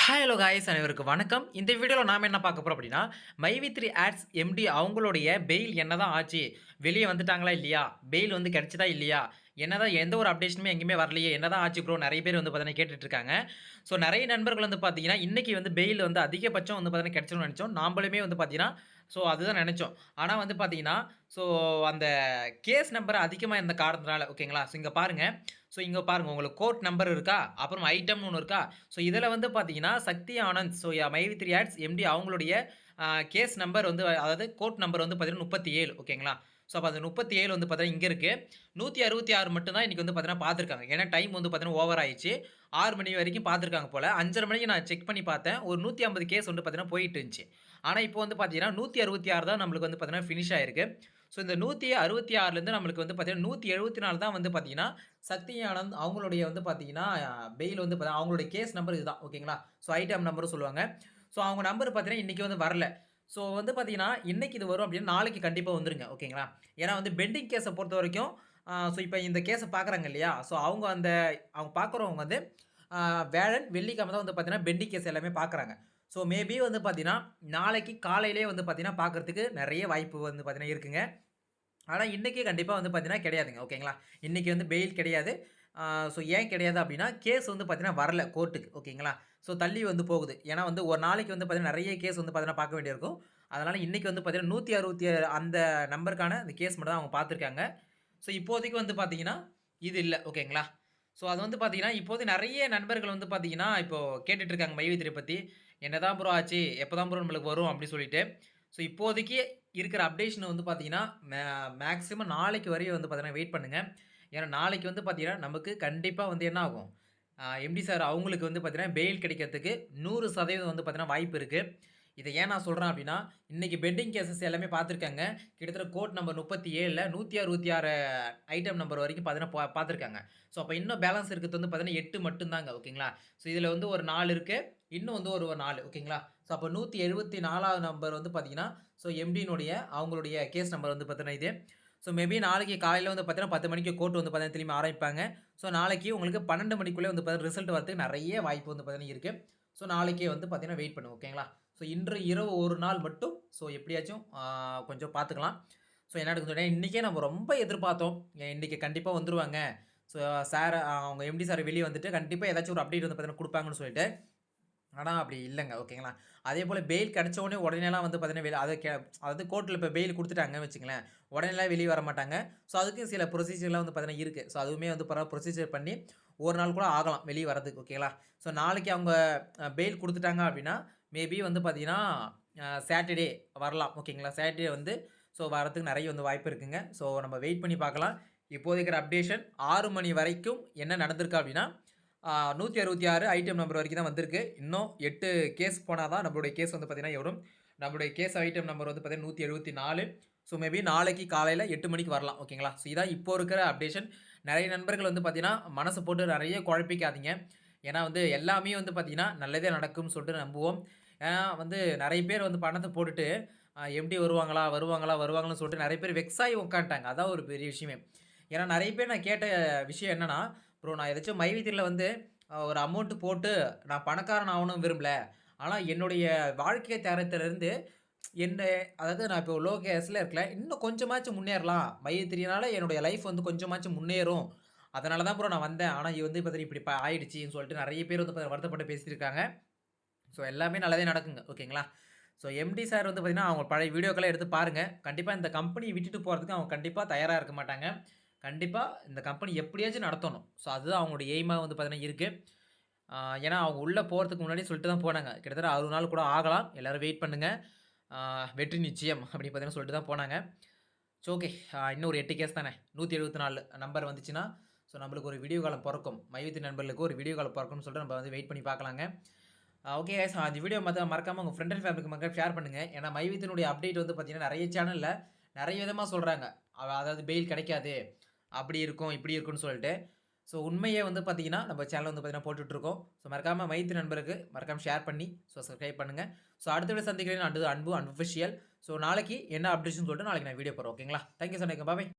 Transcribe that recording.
Hello guys அனைவருக்கு வணக்கம். இந்த வீடியோல நாம என்ன பார்க்க போறோம் அப்படின்னா, மைவி3 ஆட்ஸ் எம்டி அவங்களுடைய பெயில் என்னதான் ஆச்சு? வெளிய வந்துட்டாங்களா இல்லையா? பெயில் வந்து கிடைச்சதா இல்லையா? என்னதான் எந்த ஒரு அப்டேஷனுமே எங்கேயுமே வரலையே! என்னதான் ஆச்சு ப்ரோ? நெறைய பேர் வந்து பார்த்தீங்கன்னா கேட்டுட்டு இருக்காங்க. ஸோ நெறைய நண்பர்கள் வந்து பார்த்தீங்கன்னா, இன்னைக்கு வந்து பெயில் வந்து அதிகபட்சம் வந்து பார்த்தீங்கன்னா கிடைச்சிரும்னு நெனைச்சோம். நாம்பளுமே வந்து பார்த்தீங்கன்னா, ஸோ அதுதான் நெனைச்சோம். ஆனா வந்து பார்த்தீங்கன்னா, ஸோ அந்த கேஸ் நம்பர் அதிகமா இருந்த காரணத்தினால ஓகேங்களா? ஸோ இங்க பாருங்க. ஸோ இங்க பாருங்க உங்களுக்கு கோர்ட் நம்பர் இருக்கா? அப்புறம் ஐட்டம்னு ஒண்ணு இருக்கா? ஸோ இதில வந்து பார்த்தீங்கன்னா, சக்தி ஆனந்த் ஸோ மைவி3 ஆட்ஸ் எம்டி அவங்களுடைய கேஸ் நம்பர் வந்து அதாவது கோர்ட் நம்பர் வந்து பார்த்தீங்கன்னா 37 ஓகேங்களா? ஸோ அப்ப அது 37 வந்து பார்த்தீங்கன்னா இங்க இருக்கு. 166 மட்டும் தான் இன்னைக்கு வந்து பார்த்தீங்கன்னா பார்த்துருக்காங்க. ஏன்னா டைம் வந்து பார்த்தீங்கன்னா ஓவர் ஆயிருச்சு. 6 மணி வரைக்கும் பார்த்துருக்காங்க போல. 5:30 மணிக்கு நான் செக் பண்ணி பார்த்தேன். ஒரு 150 கேஸ் வந்து பார்த்தீங்கன்னா போயிட்டு இருந்துச்சு. ஆனா இப்போ வந்து பார்த்தீங்கன்னா 166 தான் நம்மளுக்கு வந்து பார்த்தீங்கன்னா ஃபினிஷ் ஆயிருக்கு. ஸோ இந்த 166லேருந்து நம்மளுக்கு வந்து பார்த்தீங்கன்னா 174 தான் வந்து பார்த்தீங்கன்னா சக்தி ஆனந்த் அவங்களுடைய வந்து பார்த்தீங்கன்னா, பெயில் வந்து அவங்களுடைய கேஸ் நம்பர் இதுதான். ஓகேங்களா? ஸோ ஐட்டம் நம்பரும் சொல்லுவாங்க. ஸோ அவங்க நம்பர் பார்த்தீங்கன்னா, இன்னைக்கு வந்து வரல. ஸோ வந்து பார்த்தீங்கன்னா, இன்னைக்கு இது வரும் அப்டின்னா, நாளைக்கு கண்டிப்பா வந்துருங்க. ஓகேங்களா? ஏன்னா வந்து பெண்டிங் கேஸ பொறுத்தவரைக்கும், ஸோ இப்ப இந்த கேஸ பார்க்குறாங்க இல்லையா? ஸோ அவங்க பார்க்குறவங்க வந்து அ வியாழன், வெள்ளிக்கிழமை தான் வந்து பார்த்தீங்கன்னா, பெண்டிங் கேஸ் எல்லாமே பார்க்குறாங்க. ஸோ மேபி வந்து பார்த்தீங்கன்னா, நாளைக்கு காலையிலேயே வந்து பார்த்தீங்கன்னா, பார்க்கறதுக்கு நெறைய வாய்ப்பு வந்து பார்த்தீங்கன்னா இருக்குங்க. ஆனா, இன்னைக்கு கண்டிப்பா வந்து பார்த்தீங்கன்னா கிடையாதுங்க. ஓகேங்களா? இன்னைக்கு வந்து பெயில் கிடையாது. ஸோ ஏன் கிடையாது அப்டின்னா, கேஸ் வந்து பார்த்தீங்கன்னா வரல கோர்ட்டுக்கு. ஓகேங்களா? ஸோ தள்ளி வந்து போகுது. ஏன்னா வந்து ஒரு நாளைக்கு வந்து பார்த்தீங்கன்னா நெறைய கேஸ் வந்து பார்த்தீங்கன்னா பார்க்க வேண்டியிருக்கும். அதனால இன்னைக்கு வந்து பார்த்தீங்கன்னா 167 அந்த நம்பருக்கான அந்த கேஸ் மட்டும் தான் அவங்க பார்த்துருக்காங்க. ஸோ இப்போதைக்கு வந்து பார்த்தீங்கன்னா, இது இல்ல. ஓகேங்களா? ஸோ அது வந்து பார்த்தீங்கன்னா, இப்போது நெறைய நண்பர்கள் வந்து பார்த்தீங்கன்னா, இப்போ கேட்டுட்டு இருக்காங்க மைவி3 பத்தி. "என்னதான் ப்ரோ ஆச்சு? எப்பதான் ப்ரோ நம்மளுக்கு வரும்?" அப்டி சொல்லிட்டு. ஸோ இப்போதைக்கு இருக்கிற அப்டேஷன் வந்து பார்த்தீங்கன்னா, மேக்ஸிமம் நாளைக்கு வரையும் வந்து பார்த்தீங்கன்னா வெயிட் பண்ணுங்க. ஏன்னா நாளைக்கு வந்து பார்த்தீங்கன்னா, நமக்கு கண்டிப்பா வந்து என்ன ஆகும்? எம்டி சார் அவங்களுக்கு வந்து பார்த்தீங்கன்னா, பெயில் கிடைக்கிறதுக்கு 100% வந்து பார்த்தீங்கன்னா வாய்ப்பு இருக்கு. இத ஏன் நான் சொல்றேன் அப்டின்னா, இன்னைக்கு பெண்டிங் கேஸஸ் எல்லாமே பார்த்துருக்காங்க. கிட்டத்தட்ட கோட் நம்பர் 37ல 166 ஐட்டம் நம்பர் வரைக்கும் பார்த்தீங்கன்னா பார்த்துருக்காங்க. ஸோ அப்ப இன்னும் பேலன்ஸ் இருக்கிறது வந்து பார்த்தீங்கன்னா 8 மட்டும் தாங்க. ஓகேங்களா? ஸோ இதுல வந்து ஒரு 4 இருக்கு. இன்னும் வந்து ஒரு 4 ஓகேங்களா? ஸோ அப்ப 174வது நம்பர் வந்து பார்த்தீங்கன்னா, ஸோ எம்டியினுடைய அவங்களுடைய கேஸ் நம்பர் வந்து பார்த்தீங்கன்னா இது. ஸோ மேபி நாளைக்கு காலையில வந்து பார்த்தீங்கன்னா 10 மணிக்கு கோர்ட் வந்து பார்த்தீங்கன்னா திரும்பி ஆரம்பிப்பாங்க. ஸோ நாளைக்கு உங்களுக்கு 12 மணிக்குள்ளே வந்து பார்த்தீங்கன்னா ரிசல்ட் வரதுக்கு நெறைய வாய்ப்பு வந்து பார்த்தீங்கன்னா இருக்கு. ஸோ நாளைக்கே வந்து பார்த்தீங்கன்னா வெயிட் பண்ணுங்க. ஓகேங்களா? ஸோ இன்று இரவு ஒரு நாள் மட்டும் ஸோ எப்படியாச்சும் கொஞ்சம் பார்த்துக்கலாம். ஸோ என்ன நடக்குதுன்னு சொன்னா, இன்னைக்கே நம்ம ரொம்ப எதிர்பார்த்தோம். இன்னைக்கு கண்டிப்பா வந்துருவாங்க. ஸோ சார் அவங்க எம்டி சார் வெளிய வந்துட்டு கண்டிப்பா ஏதாச்சும் ஒரு அப்டேட் வந்து பார்த்தீங்கன்னா குடுப்பாங்கன்னு சொல்லிட்டு. ஆனா அப்படி இல்லங்க. ஓகேங்களா? அதேபோல பெயில் கிடைச்ச உடனே உடனேலாம் வந்து பார்த்தீங்கன்னா, அதாவது கோர்ட்ல இப்ப பெயில் குடுத்துட்டாங்கன்னு வச்சுக்கங்களேன். உடனேலாம் வெளிய வரமாட்டாங்க. ஸோ அதுக்கு சில ப்ரொசீஜர்லாம் வந்து பார்த்தீங்கன்னா இருக்கு. ஸோ அதுவுமே வந்து ப்ரொசீஜர் பண்ணி 1 நாள் கூட ஆகலாம் வெளிய வரதுக்கு. ஓகேங்களா? ஸோ நாளைக்கு அவங்க பெயில் குடுத்துட்டாங்க அப்படின்னா, மேபி வந்து பார்த்தீங்கன்னா, சாட்டர்டே வரலாம். ஓகேங்களா? சாட்டர்டே வந்து ஸோ வரதுக்கு நெறைய வந்து வாய்ப்பு இருக்குங்க. ஸோ நம்ம வெயிட் பண்ணி பார்க்கலாம். இப்போதைக்கு இருக்கிற அப்டேஷன் 6 மணி வரைக்கும் என்ன நடந்திருக்கு அப்படின்னா 166 ஐட்டம் நம்பர் வரைக்கும் தான் வந்திருக்கு. இன்னும் 8 கேஸ் போனா தான் நம்மளுடைய கேஸ் வந்து பார்த்தீங்கன்னா வரும். நம்மளுடைய கேஸ் ஐட்டம் நம்பர் வந்து பார்த்தீங்கன்னா 174. ஸோ மேபி நாளைக்கு காலையில 8 மணிக்கு வரலாம். ஓகேங்களா? ஸோ இதான் இப்போ இருக்கிற அப்டேஷன். நெறைய நண்பர்கள் வந்து பார்த்தீங்கன்னா, மனச போட்டு நெறைய குழப்பிக்காதீங்க. ஏன்னா வந்து எல்லாமே வந்து பார்த்தீங்கன்னா, நல்லதே நடக்கும்னு சொல்லிட்டு நம்புவோம். ஏன்னா வந்து நெறைய பேர் வந்து பணத்த போட்டுட்டு, எம்டி வருவாங்களா? வருவாங்களா? வருவாங்களான்னு சொல்லிட்டு நெறைய பேர் வெக்ஸ் ஆகி உட்காந்துட்டாங்க. அதான் ஒரு பெரிய விஷயமே. ஏன்னா நெறைய பேர் நான் கேட்ட விஷயம் என்னன்னா, ப்ரோ நான் ஏதாச்சும் மைவிதில வந்து ஒரு அமௌண்ட் போட்டு நான் பணக்காரன் ஆகணும்னு விரும்பல. ஆனா என்னுடைய வாழ்க்கை தரத்திலிருந்து என்ன அதாவது நான் இப்போ லோ கேஸ்ல இருக்கேன். இன்னும் கொஞ்சமாச்சும் முன்னேறலாம். மைவி3னால என்னுடைய லைஃப் வந்து கொஞ்சமாச்சும் முன்னேறும். அதனால தான் ப்ரோ நான் வந்தேன். ஆனா இது வந்து பார்த்தீங்கன்னா இப்படி ஆயிடுச்சுன்னு சொல்லிட்டு நெறைய பேர் வந்து வருத்தப்பட்டு பேசியிருக்காங்க. ஸோ எல்லாமே நல்லதே நடக்குங்க. ஓகேங்களா? ஸோ எம்டி சார் வந்து பார்த்தீங்கன்னா, அவங்க பழைய வீடியோக்கெல்லாம் எடுத்து பாருங்க. கண்டிப்பா இந்த கம்பெனிய விட்டுட்டு போறதுக்கு அவங்க கண்டிப்பா தயாரா இருக்க மாட்டாங்க. கண்டிப்பா இந்த கம்பெனி எப்படியாச்சும் நடத்தணும். ஸோ அதுதான் அவங்களுடைய எய்மா வந்து பார்த்தீங்கன்னா இருக்கு. ஆ ஏன்னா அவங்க உள்ள போறதுக்கு முன்னாடியே சொல்லிட்டு தான் போனாங்க. கிட்டத்தட்ட 60 நாள் கூட ஆகலாம். எல்லாரும் வெயிட் பண்ணுங்க. ஆ வெற்றி நிச்சயம் அப்படி பார்த்தீங்கன்னா சொல்லிட்டு தான் போனாங்க. So okay. இன்னும் ஒரு 8 கேஸ் தானே. 174 நம்பர் வந்துச்சுன்னா, ஸோ நம்மளுக்கு ஒரு விடிவு காலம் பொறக்கும். மையத்து நண்பர்களுக்கு ஒரு விடிவு காலம் பொறக்கும்னு சொல்லிட்டு நம்ம வந்து வெயிட் பண்ணி பார்க்கலாங்க. Okay guys. இந்த வீடியோ மறக்காம உங்க ஃப்ரெண்ட் அண்ட் ஃபேமிலிக்கு மக்கள் ஷேர் பண்ணுங்க. ஏன்னா மைவித்தினுடைய அப்டேட் வந்து பார்த்தீங்கன்னா, நெறைய சேனல்ல நெறைய விதமா சொல்றாங்க. அதாவது பெயில் கிடைக்காது. அப்படி இருக்கும், இப்படி இருக்கும்னு சொல்லிட்டு. ஸோ உண்மையே வந்து பார்த்தீங்கன்னா, நம்ம சேனல்ல வந்து பார்த்தீங்கன்னா போட்டுட்ருக்கோம். ஸோ மறக்காம மைத்ரி நண்பருக்கு மறக்காம ஷேர் பண்ணி, ஸோ சப்ஸ்கிரைப் பண்ணுங்க. ஸோ அடுத்த வீடியோ சந்திக்கிறேன். அன்பு அன்பிஷியல். ஸோ நாளைக்கு என்ன அப்டேஷன் சொல்லிட்டு நாளைக்கு நான் வீடியோ போடுறேன். ஓகேங்களா? Thank you. பாய்.